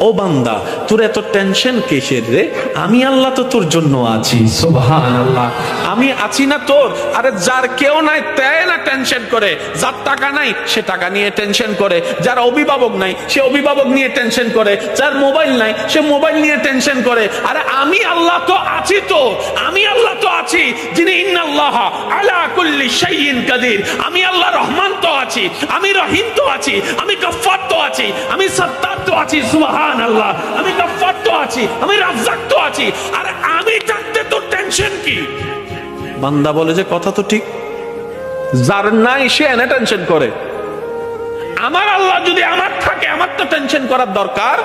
ও বান্দা, তোর এত টেনশন কিসের রে? আমি আল্লাহ তো তোর জন্য আছি। সুবহানাল্লাহ, আমি আছি না তোর? আরে যার কেউ নাই তাই না টেনশন করে, যার টাকা নাই সে টাকা নিয়ে টেনশন করে, যার অভিভাবক নাই সে অভিভাবক নিয়ে টেনশন করে, যার মোবাইল নাই সে মোবাইল নিয়ে টেনশন করে। আরে আমি আল্লাহ তো আছি, তো আমি আল্লাহ তো আছি যিনি ইন্নাল্লাহ আলা কুল্লি শাইইন কাদির। আমি আল্লাহ রহমান তো আছি, আমি রহিম তো আছি, আমি গফফার তো আছি, আমি সত্তার তো আছি। সুবহানাল্লাহ, আমি গফফার তো আছি, আমি রাজ্জাক তো আছি। আরে আমি থাকতে তোর টেনশন কি? বান্দা বলে যে কথা তো ঠিক, যার নাই সে এনে টেনশন করে। আমার আল্লাহ যদি আমার থাকে, আমার তো টেনশন করার দরকার।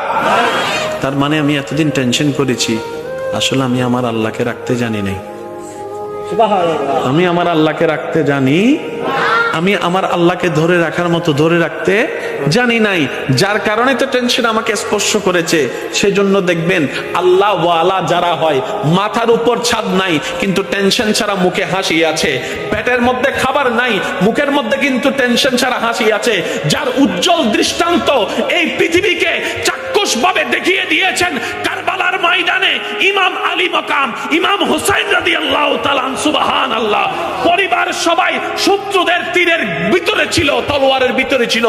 তার মানে আমি এতদিন টেনশন করেছি, আসলে আমি আমার আল্লাহকে রাখতে জানি নাই। আমি আমার আল্লাহকে রাখতে জানি, আমি আমার আল্লাহকে ধরে রাখার মতো ধরে রাখতে জানি নাই, যার কারণে তো টেনশন আমাকে স্পর্শ করেছে। সেজন্য দেখবেন আল্লাহ ওয়ালা যারা হয়, মাথার উপর ছাদ নাই কিন্তু টেনশন ছাড়া মুখে হাসি আছে, পেটের মধ্যে খাবার নাই মুখের মধ্যে কিন্তু টেনশন ছাড়া হাসি আছে, যার উজ্জ্বল দৃষ্টান্ত এই পৃথিবীকে চাক্ষুষ ভাবে দেখিয়ে দিয়েছেন কারবালার ময়দানে ইমাম আলী মাকাম ইমাম হুসাইন রাদিয়াল্লাহু তাআলা। সুবহানাল্লাহ, পরিবার সবাই শত্রুদের তীরের ভিতরে ছিল, তলোয়ারের ভিতরে ছিল,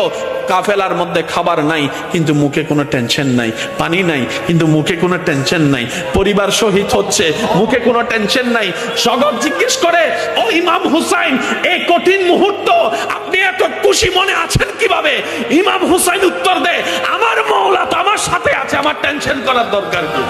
কাফেলার মধ্যে খাবার নাই কিন্তু মুখে কোনো টেনশন নাই, পানি নাই কিন্তু মুখে কোনো টেনশন নাই, পরিবার শহীদ হচ্ছে মুখে কোনো টেনশন নাই। জগৎ জিজ্ঞেস করে, ও ইমাম হুসাইন, এই কঠিন মুহূর্ত আপনি এত খুশি মনে আছেন কিভাবে? ইমাম হুসাইন উত্তর দেয়, আমার মাওলা তো আমার সাথে আছে, আমার টেনশন করার দরকার কি?